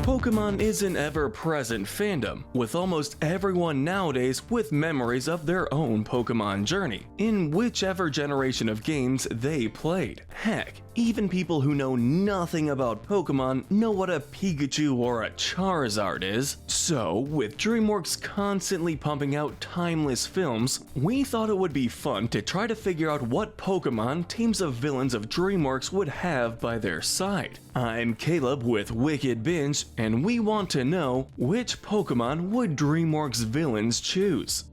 Pokemon is an ever-present fandom, with almost everyone nowadays with memories of their own Pokemon journey, in whichever generation of games they played. Heck, even people who know nothing about Pokemon know what a Pikachu or a Charizard is. So, with Dreamworks constantly pumping out timeless films, we thought it would be fun to try to figure out what Pokemon teams of villains of Dreamworks would have by their side. I'm Caleb with Wicked Binge, and we want to know which Pokemon would Dreamworks villains choose.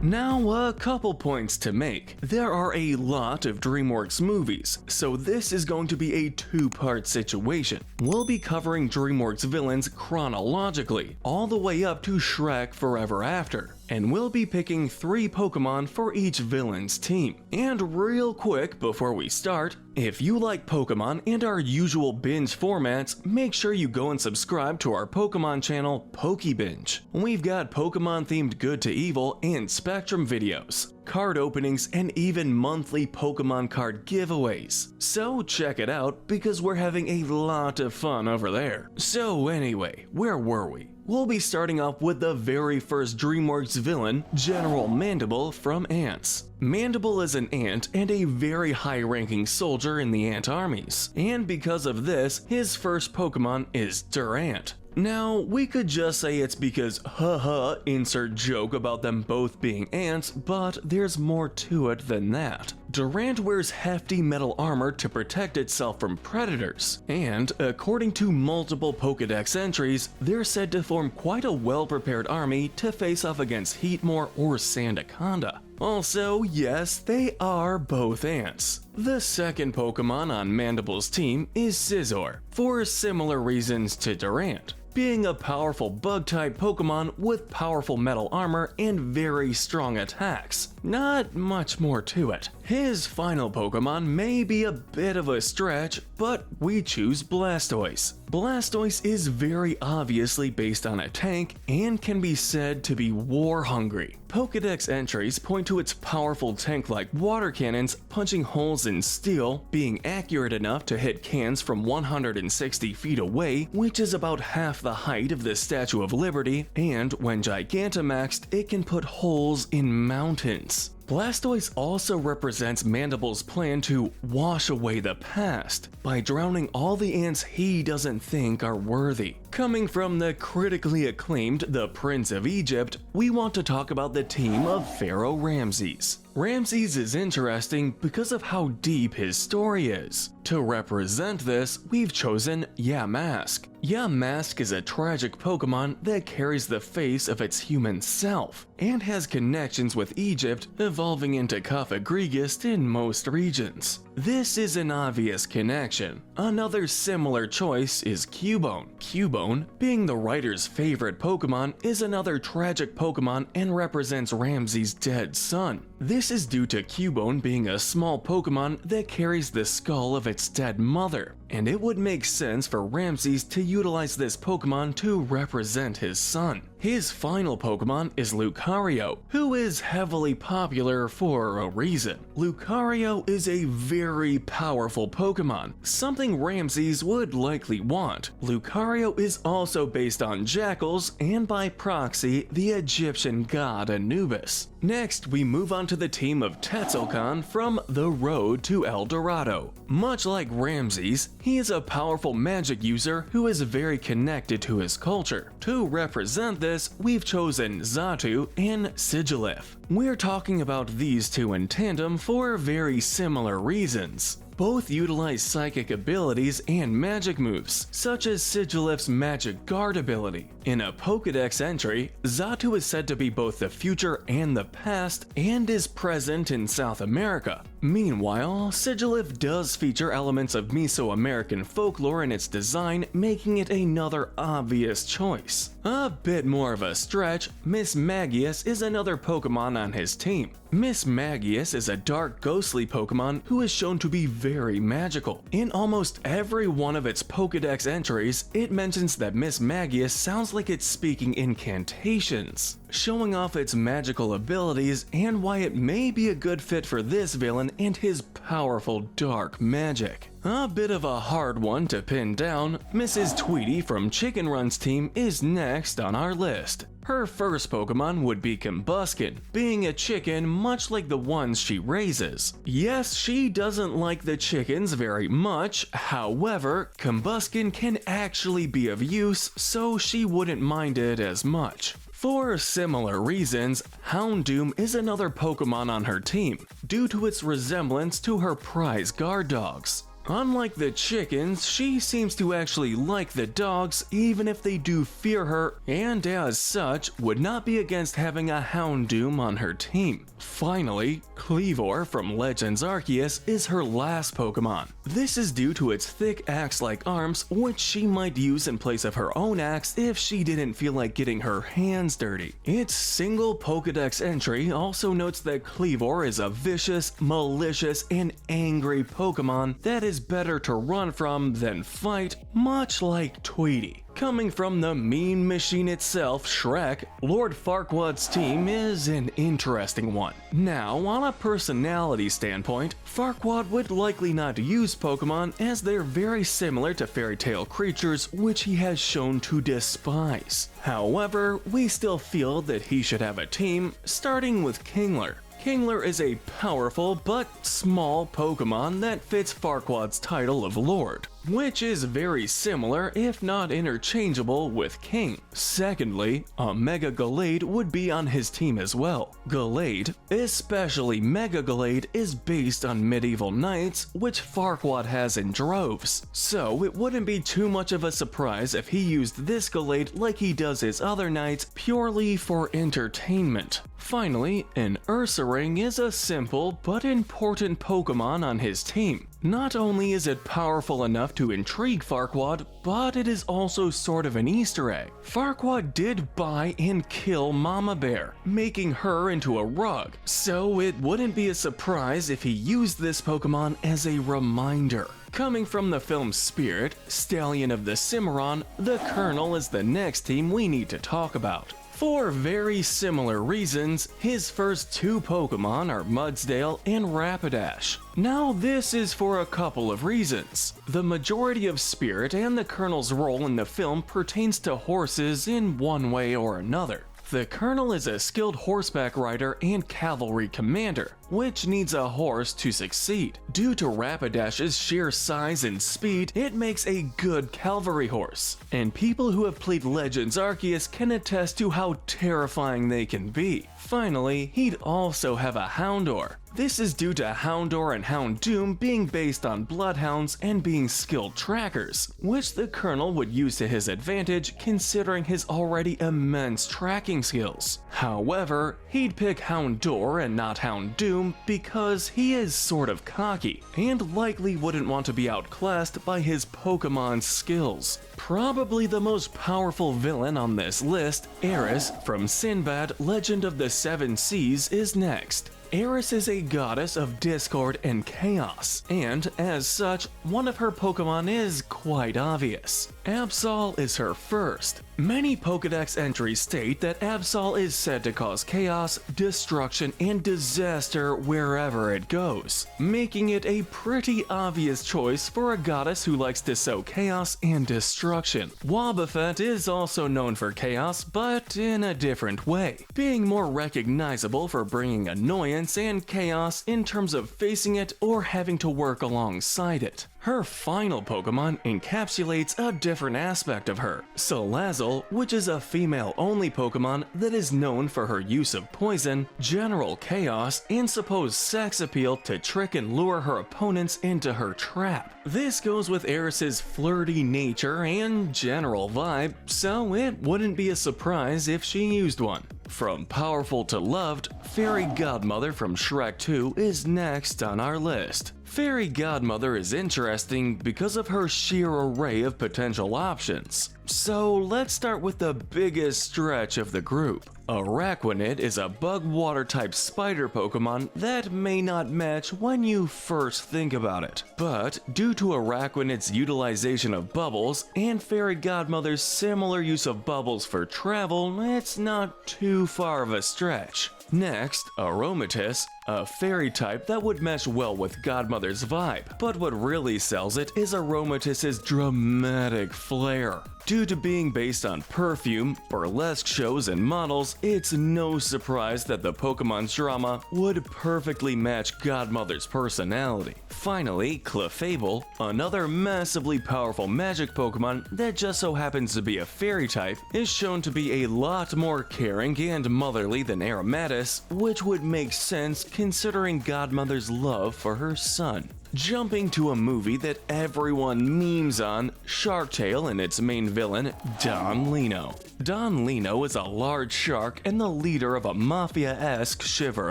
Now, a couple points to make. There are a lot of Dreamworks movies, so this is going to be a two-part situation. We'll be covering Dreamworks villains chronologically, all the way up to Shrek Forever After, and we'll be picking 3 Pokemon for each villain's team. And real quick before we start, if you like Pokemon and our usual binge formats, make sure you go and subscribe to our Pokemon channel, PokeBinge. We've got Pokemon-themed Good to Evil and Spectrum videos, card openings, and even monthly Pokemon card giveaways. So check it out because we're having a lot of fun over there. So anyway, where were we? We'll be starting off with the very first Dreamworks villain, General Mandible from Ants. Mandible is an ant and a very high-ranking soldier in the ant armies, and because of this, his first Pokemon is Durant. Now, we could just say it's because haha, insert joke about them both being ants, but there's more to it than that. Durant wears hefty metal armor to protect itself from predators, and according to multiple Pokedex entries, they're said to form quite a well-prepared army to face off against Heatmor or Sandaconda. Also, yes, they are both ants. The second Pokemon on Mandible's team is Scizor, for similar reasons to Durant, being a powerful bug-type Pokemon with powerful metal armor and very strong attacks. Not much more to it. His final Pokemon may be a bit of a stretch, but we choose Blastoise. Blastoise is very obviously based on a tank and can be said to be war-hungry. Pokedex entries point to its powerful tank-like water cannons punching holes in steel, being accurate enough to hit cans from 160 feet away, which is about half the height of the Statue of Liberty, and when Gigantamaxed, it can put holes in mountains. Blastoise also represents Mandible's plan to wash away the past by drowning all the ants he doesn't think are worthy. Coming from the critically acclaimed The Prince of Egypt, we want to talk about the team of Pharaoh Ramses. Ramses is interesting because of how deep his story is. To represent this, we've chosen Yamask. Yamask is a tragic Pokemon that carries the face of its human self, and has connections with Egypt, evolving into Cofagrigus in most regions. This is an obvious connection. Another similar choice is Cubone. Cubone, being the writer's favorite Pokemon, is another tragic Pokemon and represents Ramses' dead son. This is due to Cubone being a small Pokemon that carries the skull of its dead mother, and it would make sense for Ramses to utilize this Pokemon to represent his son. His final Pokemon is Lucario, who is heavily popular for a reason. Lucario is a very powerful Pokemon, something Ramses would likely want. Lucario is also based on jackals and by proxy the Egyptian god Anubis. Next, we move on to the team of Tetzelkan from The Road to El Dorado. Much like Ramses, he is a powerful magic user who is very connected to his culture. To represent this, we've chosen Xatu and Sigilyph. We're talking about these two in tandem for very similar reasons. Both utilize psychic abilities and magic moves, such as Sigilyph's Magic Guard ability. In a Pokedex entry, Xatu is said to be both the future and the past, and is present in South America. Meanwhile, Sigilyph does feature elements of Mesoamerican folklore in its design, making it another obvious choice. A bit more of a stretch, Mismagius is another Pokemon on his team. Mismagius is a dark ghostly Pokemon who is shown to be very very magical. In almost every one of its Pokédex entries, it mentions that Miss Magius sounds like it's speaking incantations, showing off its magical abilities and why it may be a good fit for this villain and his powerful dark magic. A bit of a hard one to pin down, Mrs. Tweety from Chicken Run's team is next on our list. Her first Pokemon would be Combuskin, being a chicken much like the ones she raises. Yes, she doesn't like the chickens very much, however, Combuskin can actually be of use, so she wouldn't mind it as much. For similar reasons, Houndoom is another Pokemon on her team, due to its resemblance to her prize guard dogs. Unlike the chickens, she seems to actually like the dogs even if they do fear her, and as such, would not be against having a Houndoom on her team. Finally, Kleavor from Legends Arceus is her last Pokemon. This is due to its thick axe-like arms, which she might use in place of her own axe if she didn't feel like getting her hands dirty. Its single Pokédex entry also notes that Kleavor is a vicious, malicious, and angry Pokemon that is better to run from than fight, much like Tweety. Coming from the mean machine itself, Shrek, Lord Farquaad's team is an interesting one. Now, on a personality standpoint, Farquaad would likely not use Pokemon as they're very similar to fairy tale creatures which he has shown to despise. However, we still feel that he should have a team, starting with Kingler. Kingler is a powerful but small Pokemon that fits Farquaad's title of Lord, which is very similar if not interchangeable with King. Secondly, a Mega Gallade would be on his team as well. Gallade, especially Mega Gallade, is based on medieval knights, which Farquaad has in droves, so it wouldn't be too much of a surprise if he used this Gallade like he does his other knights purely for entertainment. Finally, an Ursaring is a simple but important Pokemon on his team. Not only is it powerful enough to intrigue Farquaad, but it is also sort of an Easter egg. Farquaad did buy and kill Mama Bear, making her into a rug, so it wouldn't be a surprise if he used this Pokemon as a reminder. Coming from the film Spirit, Stallion of the Cimarron, the Colonel is the next team we need to talk about. For very similar reasons, his first two Pokemon are Mudsdale and Rapidash. Now this is for a couple of reasons. The majority of Spirit and the Colonel's role in the film pertains to horses in one way or another. The Colonel is a skilled horseback rider and cavalry commander, which needs a horse to succeed. Due to Rapidash's sheer size and speed, it makes a good cavalry horse, and people who have played Legends Arceus can attest to how terrifying they can be. Finally, he'd also have a Houndour. This is due to Houndour and Houndoom being based on bloodhounds and being skilled trackers, which the Colonel would use to his advantage considering his already immense tracking skills. However, he'd pick Houndour and not Houndoom because he is sort of cocky and likely wouldn't want to be outclassed by his Pokemon's skills. Probably the most powerful villain on this list, Eris from Sinbad Legend of the Seven Seas, is next. Eris is a goddess of discord and chaos, and as such, one of her Pokemon is quite obvious. Absol is her first. Many Pokedex entries state that Absol is said to cause chaos, destruction, and disaster wherever it goes, making it a pretty obvious choice for a goddess who likes to sow chaos and destruction. Wobbuffet is also known for chaos, but in a different way, being more recognizable for bringing annoyance and chaos in terms of facing it or having to work alongside it. Her final Pokemon encapsulates a different aspect of her, Salazzle, which is a female-only Pokemon that is known for her use of poison, general chaos, and supposed sex appeal to trick and lure her opponents into her trap. This goes with Eris's flirty nature and general vibe, so it wouldn't be a surprise if she used one. From powerful to loved, Fairy Godmother from Shrek 2 is next on our list. Fairy Godmother is interesting because of her sheer array of potential options. So let's start with the biggest stretch of the group. Araquanid is a bug water type spider Pokemon that may not match when you first think about it. But due to Araquanid's utilization of bubbles and Fairy Godmother's similar use of bubbles for travel, it's not too far of a stretch. Next, Aromatisse, a fairy type that would mesh well with Godmother's vibe, but what really sells it is Aromatisse's dramatic flair. Due to being based on perfume, burlesque shows, and models, it's no surprise that the Pokemon's drama would perfectly match Godmother's personality. Finally, Clefable, another massively powerful magic Pokemon that just so happens to be a fairy type, is shown to be a lot more caring and motherly than Aromatisse, which would make sense considering Godmother's love for her son. Jumping to a movie that everyone memes on, Shark Tale and its main villain, Don Lino. Don Lino is a large shark and the leader of a mafia-esque shiver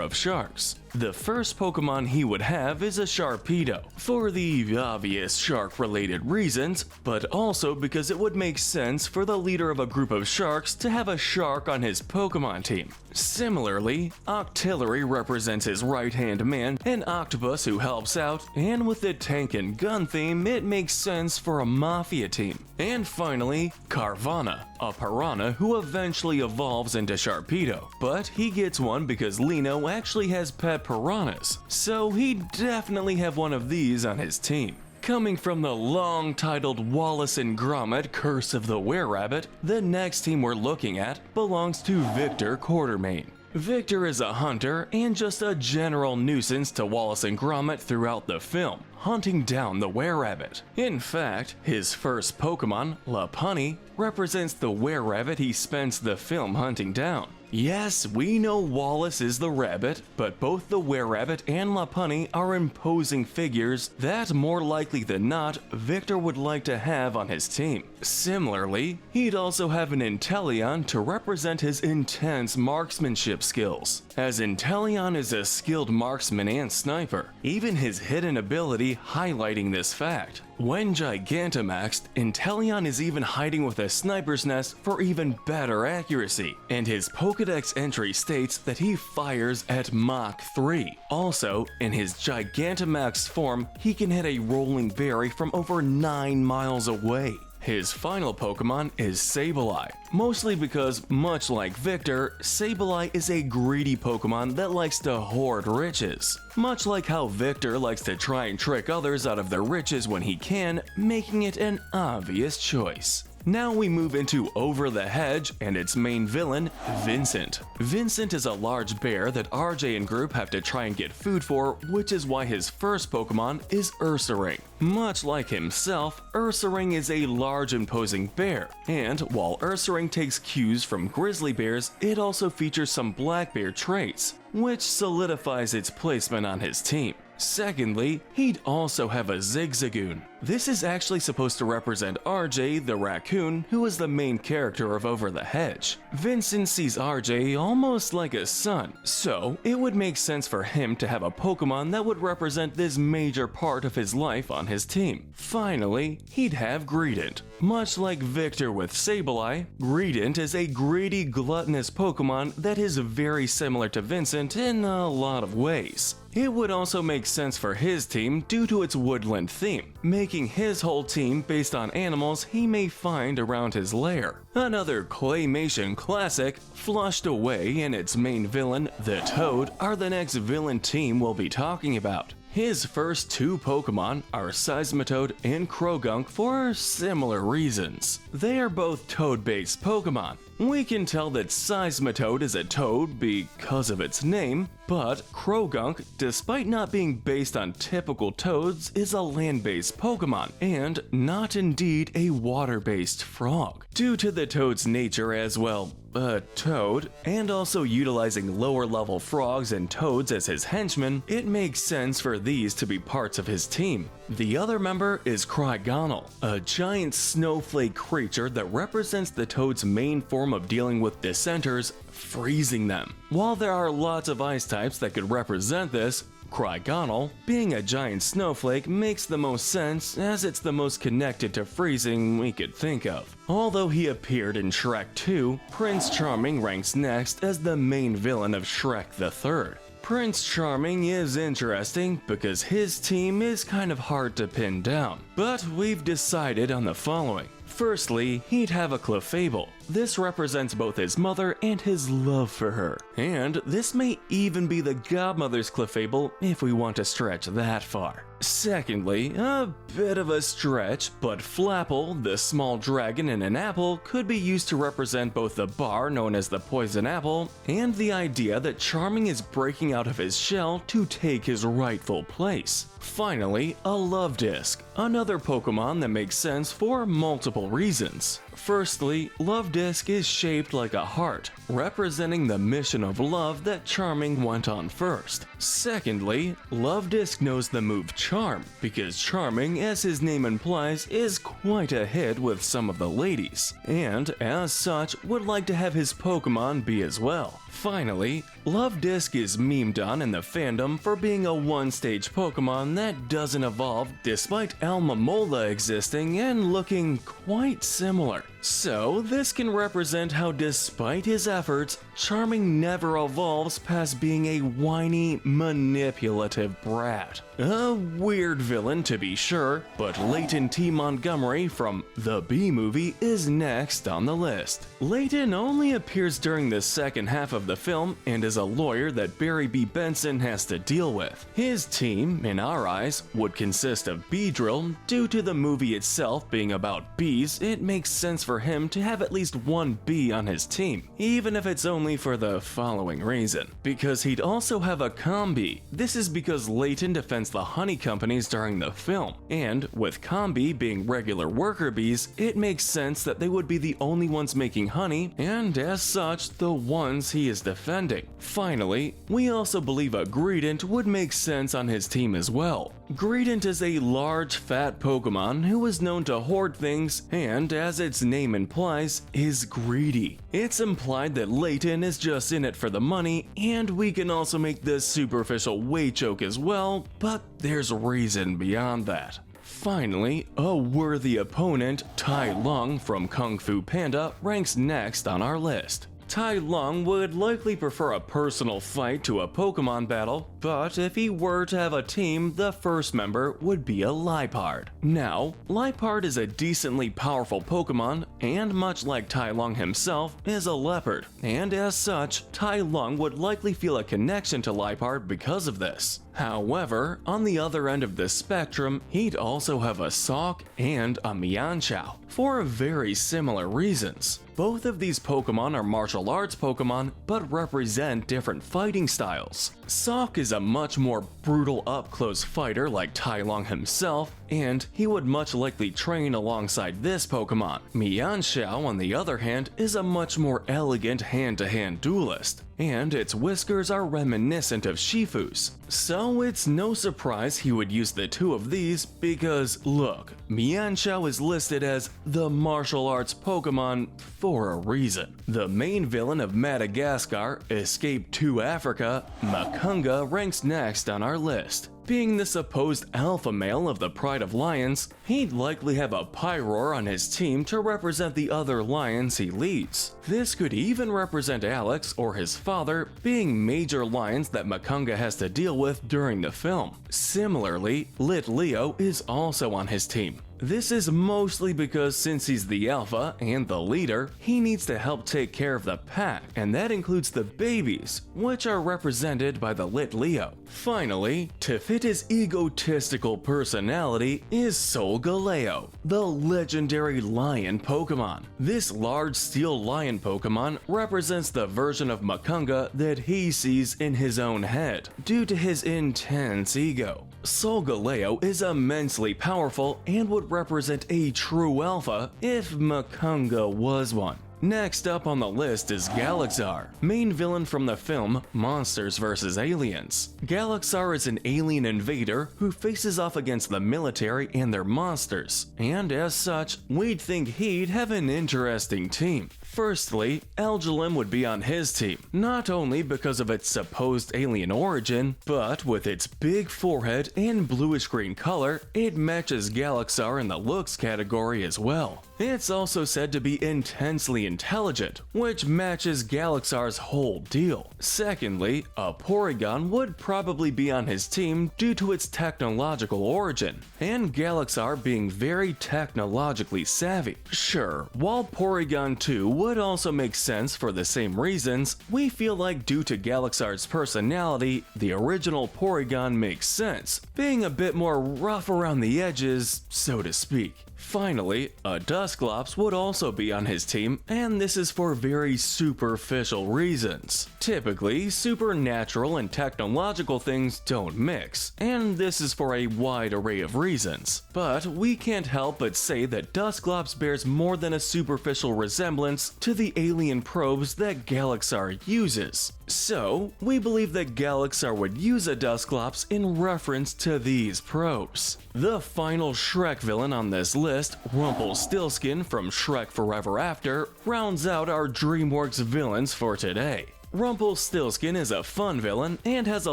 of sharks. The first Pokemon he would have is a Sharpedo, for the obvious shark-related reasons, but also because it would make sense for the leader of a group of sharks to have a shark on his Pokemon team. Similarly, Octillery represents his right-hand man, an octopus who helps out, and with the tank and gun theme, it makes sense for a mafia team. And finally, Carvanha, a piranha who eventually evolves into Sharpedo, but he gets one because Lino actually has pet piranhas, so he'd definitely have one of these on his team. Coming from the long-titled Wallace and Gromit Curse of the Were-Rabbit, the next team we're looking at belongs to Victor Quartermain. Victor is a hunter and just a general nuisance to Wallace and Gromit throughout the film, hunting down the were-rabbit. In fact, his first Pokemon, Lopunny, represents the were-rabbit he spends the film hunting down. Yes, we know Wallace is the rabbit, but both the were-rabbit and Lopunny are imposing figures that, more likely than not, Victor would like to have on his team. Similarly, he'd also have an Inteleon to represent his intense marksmanship skills, as Inteleon is a skilled marksman and sniper, even his hidden ability highlighting this fact. When Gigantamaxed, Inteleon is even hiding with a sniper's nest for even better accuracy, and his Pokédex entry states that he fires at Mach 3. Also, in his Gigantamaxed form, he can hit a rolling berry from over 9 miles away. His final Pokemon is Sableye, mostly because, much like Victor, Sableye is a greedy Pokemon that likes to hoard riches. Much like how Victor likes to try and trick others out of their riches when he can, making it an obvious choice. Now we move into Over the Hedge and its main villain, Vincent. Vincent is a large bear that RJ and group have to try and get food for, which is why his first Pokemon is Ursaring. Much like himself, Ursaring is a large imposing bear, and while Ursaring takes cues from grizzly bears, it also features some black bear traits, which solidifies its placement on his team. Secondly, he'd also have a Zigzagoon. This is actually supposed to represent RJ the raccoon, who is the main character of Over the Hedge. Vincent sees RJ almost like a son, so it would make sense for him to have a Pokemon that would represent this major part of his life on his team. Finally, he'd have Greedent. Much like Victor with Sableye, Greedent is a greedy, gluttonous Pokemon that is very similar to Vincent in a lot of ways. It would also make sense for his team due to its woodland theme, making his whole team based on animals he may find around his lair. Another claymation classic, Flushed Away and its main villain, the Toad, are the next villain team we'll be talking about. His first two Pokemon are Seismitoad and Krogunk for similar reasons. They are both Toad-based Pokemon. We can tell that Seismitoad is a toad because of its name, but Krogunk, despite not being based on typical toads, is a land-based Pokemon, and not indeed a water-based frog. Due to the toad's nature as, well, a toad, and also utilizing lower-level frogs and toads as his henchmen, it makes sense for these to be parts of his team. The other member is Cryogonal, a giant snowflake creature that represents the toad's main form of dealing with dissenters, freezing them. While there are lots of ice types that could represent this, Kristijan, being a giant snowflake makes the most sense as it's the most connected to freezing we could think of. Although he appeared in Shrek 2, Prince Charming ranks next as the main villain of Shrek the Third. Prince Charming is interesting because his team is kind of hard to pin down, but we've decided on the following. Firstly, he'd have a clefable. This represents both his mother and his love for her. And this may even be the godmother's clefable if we want to stretch that far. Secondly, a bit of a stretch, but Flapple, the small dragon in an apple, could be used to represent both the bar known as the poison apple and the idea that Charming is breaking out of his shell to take his rightful place. Finally, a love disc, another Pokemon that makes sense for multiple reasons. Firstly, Love Disc is shaped like a heart, representing the mission of love that Charming went on first. Secondly, Love Disc knows the move Charm, because Charming, as his name implies, is quite a hit with some of the ladies, and as such would like to have his Pokemon be as well. Finally, Love Disc is memed on in the fandom for being a one-stage Pokemon that doesn't evolve despite Almamola existing and looking quite similar. So this can represent how despite his efforts, Charming never evolves past being a whiny, manipulative brat. A weird villain to be sure, but Leighton T. Montgomery from The Bee Movie is next on the list. Leighton only appears during the second half of the film and is a lawyer that Barry B. Benson has to deal with. His team, in our eyes, would consist of Beedrill. Due to the movie itself being about bees, it makes sense for him to have at least one bee on his team, even if it's only for the following reason. Because he'd also have a combi. This is because Leighton defends the honey companies during the film, and with combi being regular worker bees, it makes sense that they would be the only ones making honey, and as such, the ones he is defending. Finally, we also believe a Greedent would make sense on his team as well. Greedent is a large, fat Pokemon who is known to hoard things and, as its name implies, is greedy. It's implied that Leighton is just in it for the money, and we can also make this superficial weight joke as well, but there's reason beyond that. Finally, a worthy opponent, Tai Lung from Kung Fu Panda, ranks next on our list. Tai Lung would likely prefer a personal fight to a Pokemon battle, but if he were to have a team, the first member would be a Liepard. Now, Liepard is a decently powerful Pokemon, and much like Tai Lung himself, is a leopard, and as such, Tai Lung would likely feel a connection to Liepard because of this. However, on the other end of the spectrum, he'd also have a Sawk and a Mienshao, for very similar reasons. Both of these Pokemon are martial arts Pokemon, but represent different fighting styles. Sawk is a much more brutal up-close fighter like Tai Lung himself, and he would much likely train alongside this Pokemon. Mienshao, on the other hand, is a much more elegant hand-to-hand duelist, and its whiskers are reminiscent of Shifu's. So it's no surprise he would use the two of these because, look, Mienshao is listed as the martial arts Pokemon for a reason. The main villain of Madagascar, escaped to Africa, Makunga, ranks next on our list. Being the supposed alpha male of the Pride of Lions, he'd likely have a Pyroar on his team to represent the other lions he leads. This could even represent Alex or his father, being major lions that Makunga has to deal with during the film. Similarly, Lit Leo is also on his team. This is mostly because since he's the alpha and the leader, he needs to help take care of the pack, and that includes the babies, which are represented by the Lit Leo. Finally, to fit his egotistical personality is Solgaleo, the legendary lion Pokemon. This large steel lion Pokemon represents the version of Makunga that he sees in his own head, due to his intense ego. Solgaleo is immensely powerful and would represent a true alpha if Makunga was one. Next up on the list is Galaxar, main villain from the film Monsters vs. Aliens. Galaxar is an alien invader who faces off against the military and their monsters, and as such, we'd think he'd have an interesting team. Firstly, Elgilim would be on his team, not only because of its supposed alien origin, but with its big forehead and bluish-green color, it matches Galaxar in the looks category as well. It's also said to be intensely intelligent, which matches Galaxar's whole deal. Secondly, a Porygon would probably be on his team due to its technological origin, and Galaxar being very technologically savvy. Sure, while Porygon 2 would also make sense for the same reasons, we feel like due to Galaxar's personality, the original Porygon makes sense, being a bit more rough around the edges, so to speak. Finally, a Dusclops would also be on his team, and this is for very superficial reasons. Typically, supernatural and technological things don't mix, and this is for a wide array of reasons. But we can't help but say that Dusclops bears more than a superficial resemblance to the alien probes that Galaxar uses. So, we believe that Galaxar would use a Dusclops in reference to these probes. The final Shrek villain on this list, Rumpelstiltskin from Shrek Forever After, rounds out our Dreamworks villains for today. Rumpelstiltskin is a fun villain and has a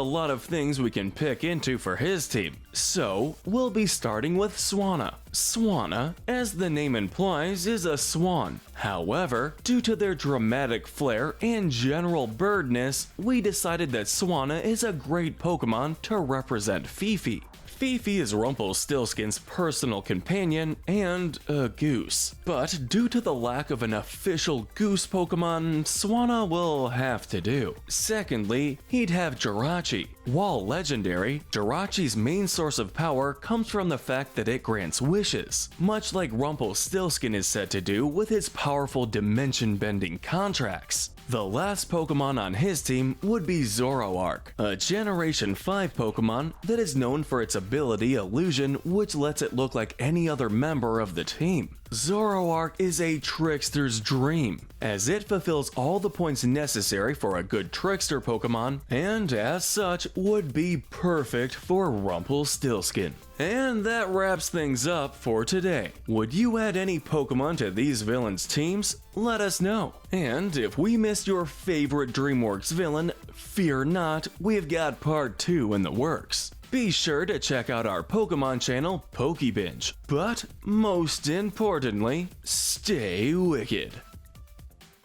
lot of things we can pick into for his team. So, we'll be starting with Swanna. Swanna, as the name implies, is a swan. However, due to their dramatic flair and general birdness, we decided that Swanna is a great Pokemon to represent Fifi. Fifi is Rumpelstiltskin's personal companion and a goose. But due to the lack of an official goose Pokemon, Swanna will have to do. Secondly, he'd have Jirachi. While legendary, Jirachi's main source of power comes from the fact that it grants wishes, much like Rumpelstiltskin is said to do with his powerful dimension-bending contracts. The last Pokemon on his team would be Zoroark, a Generation 5 Pokemon that is known for its ability Illusion, which lets it look like any other member of the team. Zoroark is a trickster's dream, as it fulfills all the points necessary for a good trickster Pokemon, and as such would be perfect for Rumpelstiltskin. And that wraps things up for today. Would you add any Pokemon to these villains' teams? Let us know. And if we missed your favorite Dreamworks villain, fear not, we've got part 2 in the works. Be sure to check out our Pokemon channel, PokeBinge. But most importantly, stay wicked.